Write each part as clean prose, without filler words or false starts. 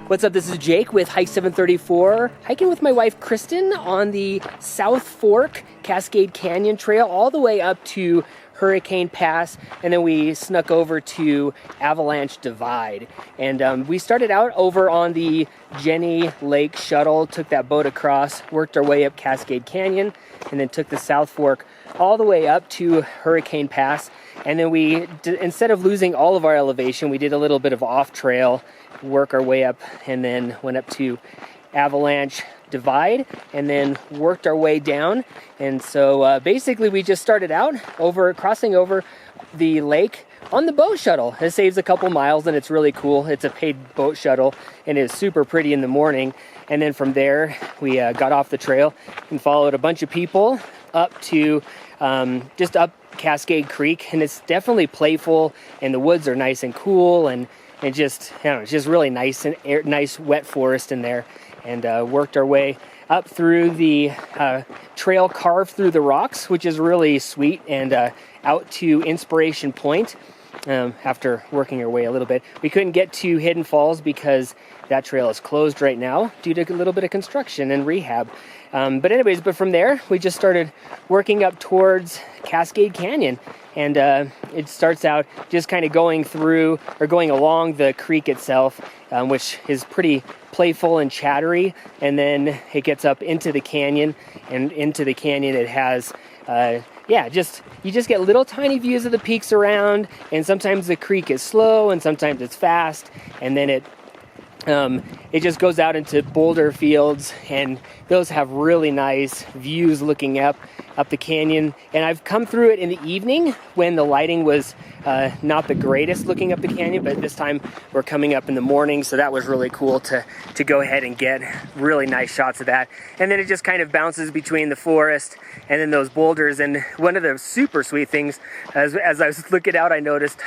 What's up? This is Jake with Hike 734, hiking with my wife Kristen on the South Fork Cascade Canyon trail all the way up to Hurricane Pass, and then we snuck over to Avalanche Divide. And we started out over on the Jenny Lake shuttle, took that boat across, worked our way up Cascade Canyon, and then took the South Fork all the way up to Hurricane Pass. And then we, instead of losing all of our elevation, we did a little bit of off-trail, work our way up, and then went up to Avalanche Divide, and then worked our way down. And so basically we just started out crossing over the lake on the boat shuttle. It saves a couple miles and it's really cool. It's a paid boat shuttle and it's super pretty in the morning. And then from there we got off the trail and followed a bunch of people up to just up Cascade Creek, and it's definitely playful, and the woods are nice and cool, and just, I don't know, it's just really nice and nice wet forest in there. And worked our way up through the trail carved through the rocks, which is really sweet, and out to Inspiration Point. After working our way a little bit, we couldn't get to Hidden Falls because that trail is closed right now due to a little bit of construction and rehab. But from there we just started working up towards Cascade Canyon, and it starts out just kind of going along the creek itself, which is pretty playful and chattery, and then it gets up into the canyon, and into the canyon it has you just get little tiny views of the peaks around, and sometimes the creek is slow and sometimes it's fast, and then it just goes out into boulder fields, and those have really nice views looking up the canyon. And I've come through it in the evening when the lighting was not the greatest looking up the canyon, but this time we're coming up in the morning, so that was really cool to go ahead and get really nice shots of that. And then it just kind of bounces between the forest and then those boulders. And one of the super sweet things, as I was looking out, I noticed,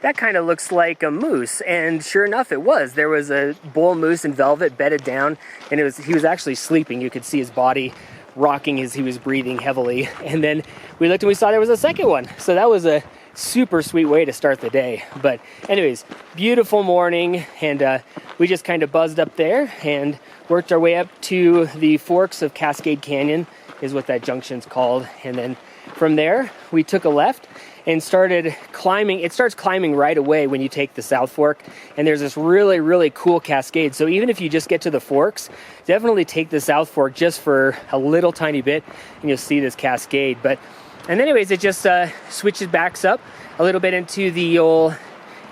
that kind of looks like a moose. And sure enough, it was. There was a bull moose in velvet bedded down, and he was actually sleeping. You could see his body rocking as he was breathing heavily. And then we looked and we saw there was a second one. So that was a super sweet way to start the day. But anyways, beautiful morning, and we just kind of buzzed up there and worked our way up to the forks of Cascade Canyon, is what that junction's called. And then from there we took a left and started climbing. It starts climbing right away when you take the South Fork, and there's this really, really cool cascade. So even if you just get to the forks, definitely take the South Fork just for a little tiny bit, and you'll see this cascade. And anyways, it just switches backs up a little bit into the old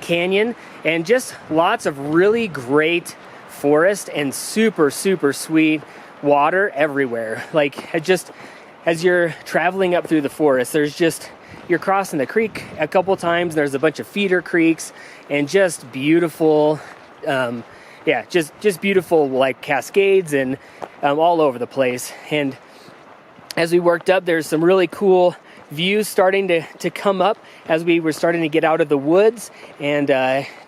canyon, and just lots of really great forest and super, super sweet water everywhere. Like, just as you're traveling up through the forest, you're crossing the creek a couple times. There's a bunch of feeder creeks, and just beautiful, just beautiful like cascades and all over the place. And as we worked up, there's some really cool views starting to come up as we were starting to get out of the woods, and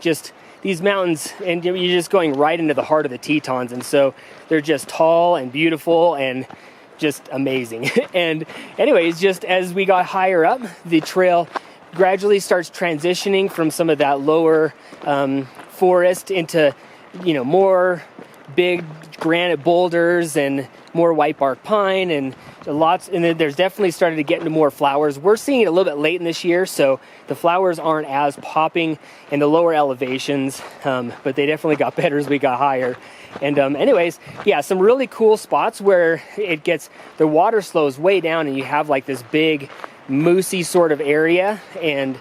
just these mountains, and you're just going right into the heart of the Tetons, and so they're just tall and beautiful and just amazing. And anyways, just as we got higher up, the trail gradually starts transitioning from some of that lower forest into more big granite boulders and more white bark pine, and then there's definitely started to get into more flowers. We're seeing it a little bit late in this year, so the flowers aren't as popping in the lower elevations, but they definitely got better as we got higher. And anyways, some really cool spots where the water slows way down, and you have like this big moosey sort of area, and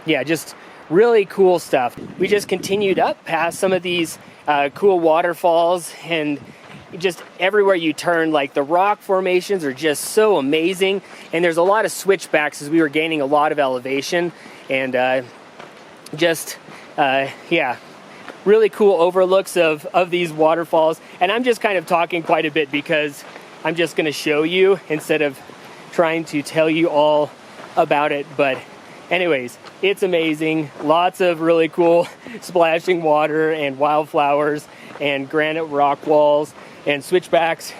just really cool stuff. We just continued up past some of these cool waterfalls, and just everywhere you turn, like the rock formations are just so amazing, and there's a lot of switchbacks as we were gaining a lot of elevation, and really cool overlooks of these waterfalls. And I'm just kind of talking quite a bit because I'm just going to show you instead of trying to tell you all about it. But anyways, it's amazing. Lots of really cool splashing water and wildflowers and granite rock walls and switchbacks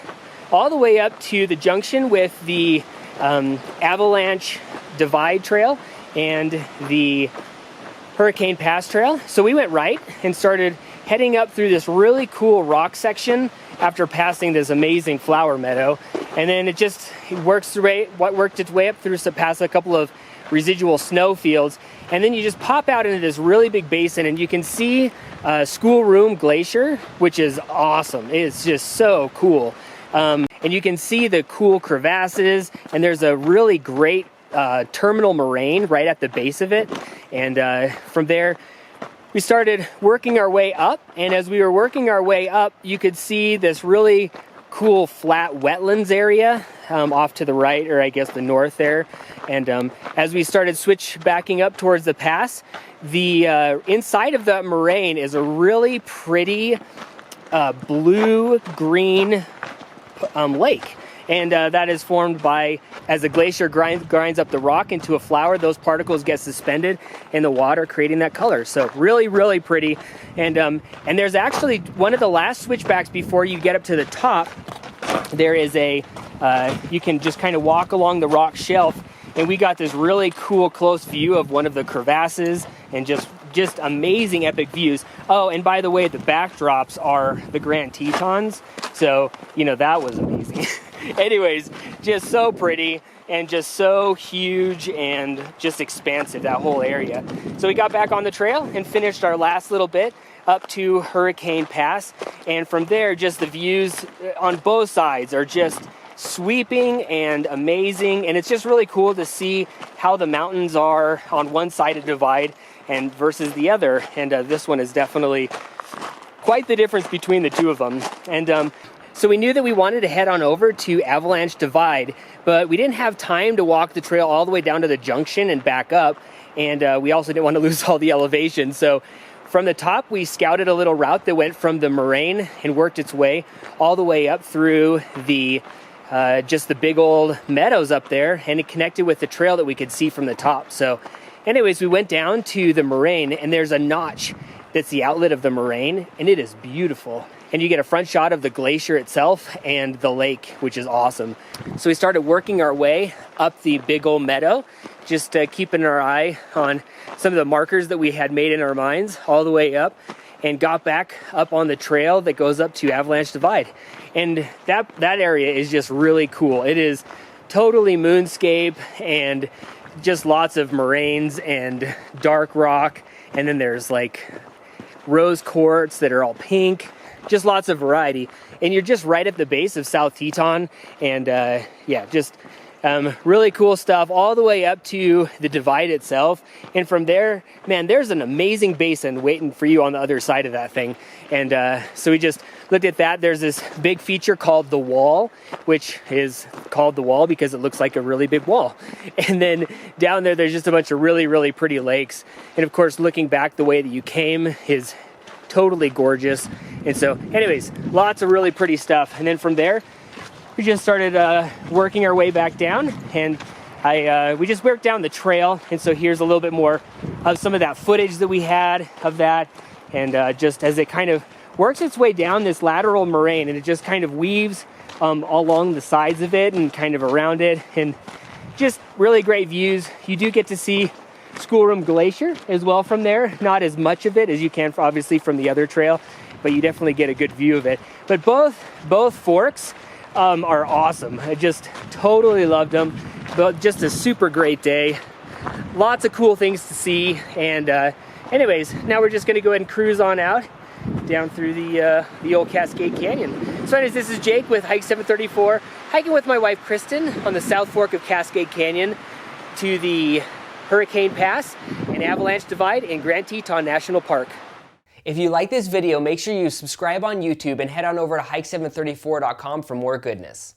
all the way up to the junction with the Avalanche Divide trail and the Hurricane Pass trail. So we went right and started heading up through this really cool rock section after passing this amazing flower meadow. And then it worked its way up through past a couple of residual snow fields. And then you just pop out into this really big basin, and you can see Schoolroom Glacier, which is awesome. It's just so cool. And you can see the cool crevasses, and there's a really great terminal moraine right at the base of it. And from there, we started working our way up. And as we were working our way up, you could see this really cool flat wetlands area off to the right, or I guess the north there. And as we started backing up towards the pass, the inside of the moraine is a really pretty blue-green lake. And that is formed by, as the glacier grinds up the rock into a flower, those particles get suspended in the water, creating that color. So really, really pretty. And there's actually one of the last switchbacks before you get up to the top. There is you can just kind of walk along the rock shelf, and we got this really cool close view of one of the crevasses, and just amazing epic views. Oh, and by the way, the backdrops are the Grand Tetons. So, that was amazing. Anyways, just so pretty and just so huge and just expansive, that whole area. So we got back on the trail and finished our last little bit up to Hurricane Pass. And from there, just the views on both sides are just sweeping and amazing. And it's just really cool to see how the mountains are on one side of the divide and versus the other. And this one is definitely quite the difference between the two of them. And so we knew that we wanted to head on over to Avalanche Divide, but we didn't have time to walk the trail all the way down to the junction and back up. And we also didn't want to lose all the elevation. So from the top, we scouted a little route that went from the moraine and worked its way all the way up through the just the big old meadows up there, and it connected with the trail that we could see from the top. So anyways, we went down to the moraine, and there's a notch that's the outlet of the moraine, and it is beautiful. And you get a front shot of the glacier itself and the lake, which is awesome. So we started working our way up the big old meadow, just keeping our eye on some of the markers that we had made in our minds all the way up, and got back up on the trail that goes up to Avalanche Divide. And that area is just really cool. It is totally moonscape and just lots of moraines and dark rock. And then there's like rose quartz that are all pink. Just lots of variety. And you're just right at the base of South Teton. And just really cool stuff all the way up to the divide itself. And from there, man, there's an amazing basin waiting for you on the other side of that thing. And so we just looked at that. There's this big feature called the Wall, which is called the Wall because it looks like a really big wall. And then down there, there's just a bunch of really, really pretty lakes. And of course, looking back the way that you came is totally gorgeous. And so anyways, lots of really pretty stuff. And then from there, we just started working our way back down, and we just worked down the trail. And so here's a little bit more of some of that footage that we had of that. And just as it kind of works its way down this lateral moraine, and it just kind of weaves along the sides of it and kind of around it, and just really great views. You do get to see Schoolroom Glacier as well from there. Not as much of it as you can obviously from the other trail, but you definitely get a good view of it. But both forks are awesome. I just totally loved them. But just a super great day. Lots of cool things to see. And anyways, now we're just going to go ahead and cruise on out down through the old Cascade Canyon. So anyways, this is Jake with Hike 734, hiking with my wife Kristen on the South Fork of Cascade Canyon to the Hurricane Pass and Avalanche Divide in Grand Teton National Park. If you like this video, make sure you subscribe on YouTube and head on over to hike734.com for more goodness.